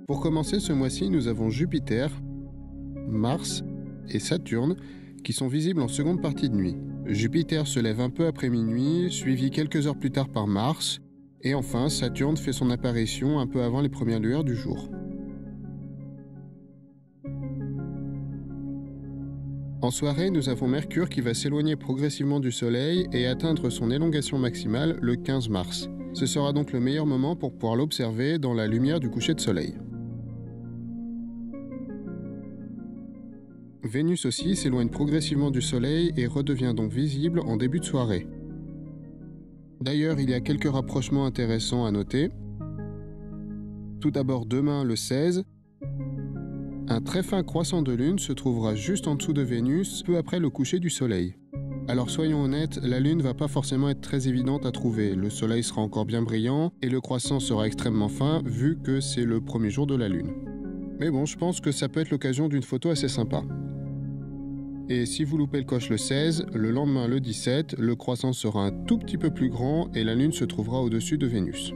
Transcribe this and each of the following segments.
Pour commencer ce mois-ci, nous avons Jupiter, Mars et Saturne qui sont visibles en seconde partie de nuit. Jupiter se lève un peu après minuit, suivi quelques heures plus tard par Mars, et enfin Saturne fait son apparition un peu avant les premières lueurs du jour. En soirée, nous avons Mercure qui va s'éloigner progressivement du Soleil et atteindre son élongation maximale le 15 mars. Ce sera donc le meilleur moment pour pouvoir l'observer dans la lumière du coucher de soleil. Vénus aussi s'éloigne progressivement du Soleil et redevient donc visible en début de soirée. D'ailleurs, il y a quelques rapprochements intéressants à noter. Tout d'abord, demain, le 16, un très fin croissant de Lune se trouvera juste en dessous de Vénus, peu après le coucher du Soleil. Alors soyons honnêtes, la Lune va pas forcément être très évidente à trouver. Le Soleil sera encore bien brillant et le croissant sera extrêmement fin vu que c'est le premier jour de la Lune. Mais bon, je pense que ça peut être l'occasion d'une photo assez sympa. Et si vous loupez le coche le 16, le lendemain le 17, le croissant sera un tout petit peu plus grand et la Lune se trouvera au-dessus de Vénus.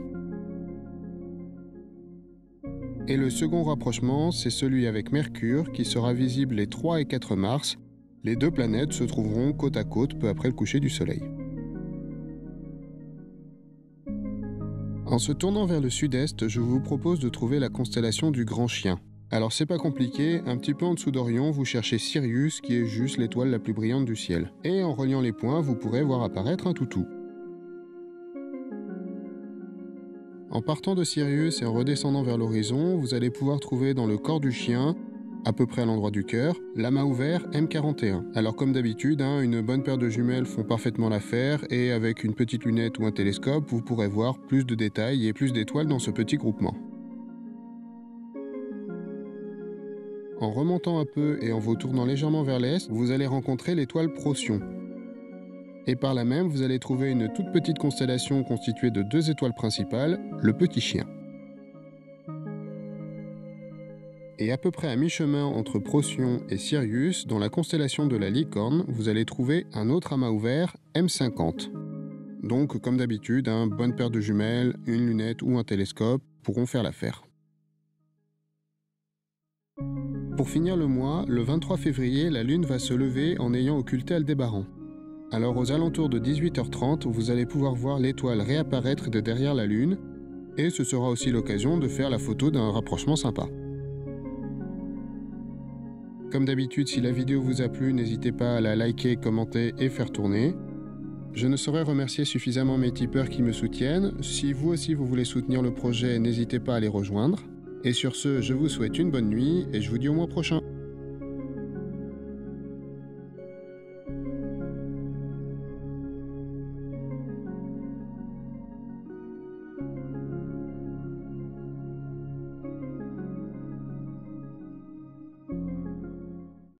Et le second rapprochement, c'est celui avec Mercure qui sera visible les 3 et 4 mars. Les deux planètes se trouveront côte à côte peu après le coucher du Soleil. En se tournant vers le sud-est, je vous propose de trouver la constellation du Grand Chien. Alors c'est pas compliqué, un petit peu en dessous d'Orion, vous cherchez Sirius qui est juste l'étoile la plus brillante du ciel. Et en reliant les points, vous pourrez voir apparaître un toutou. En partant de Sirius et en redescendant vers l'horizon, vous allez pouvoir trouver dans le corps du chien, à peu près à l'endroit du cœur, l'amas ouvert M41. Alors comme d'habitude, une bonne paire de jumelles font parfaitement l'affaire et avec une petite lunette ou un télescope, vous pourrez voir plus de détails et plus d'étoiles dans ce petit groupement. En remontant un peu et en vous tournant légèrement vers l'est, vous allez rencontrer l'étoile Procyon. Et par là même, vous allez trouver une toute petite constellation constituée de 2 étoiles principales, le Petit Chien. Et à peu près à mi-chemin entre Procyon et Sirius, dans la constellation de la Licorne, vous allez trouver un autre amas ouvert, M50. Donc, comme d'habitude, bonne paire de jumelles, une lunette ou un télescope pourront faire l'affaire. Pour finir le mois, le 23 février, la Lune va se lever en ayant occulté Aldébaran. Alors aux alentours de 18h30, vous allez pouvoir voir l'étoile réapparaître de derrière la Lune, et ce sera aussi l'occasion de faire la photo d'un rapprochement sympa. Comme d'habitude, si la vidéo vous a plu, n'hésitez pas à la liker, commenter et faire tourner. Je ne saurais remercier suffisamment mes tipeurs qui me soutiennent. Si vous aussi vous voulez soutenir le projet, n'hésitez pas à les rejoindre. Et sur ce, je vous souhaite une bonne nuit et je vous dis au mois prochain.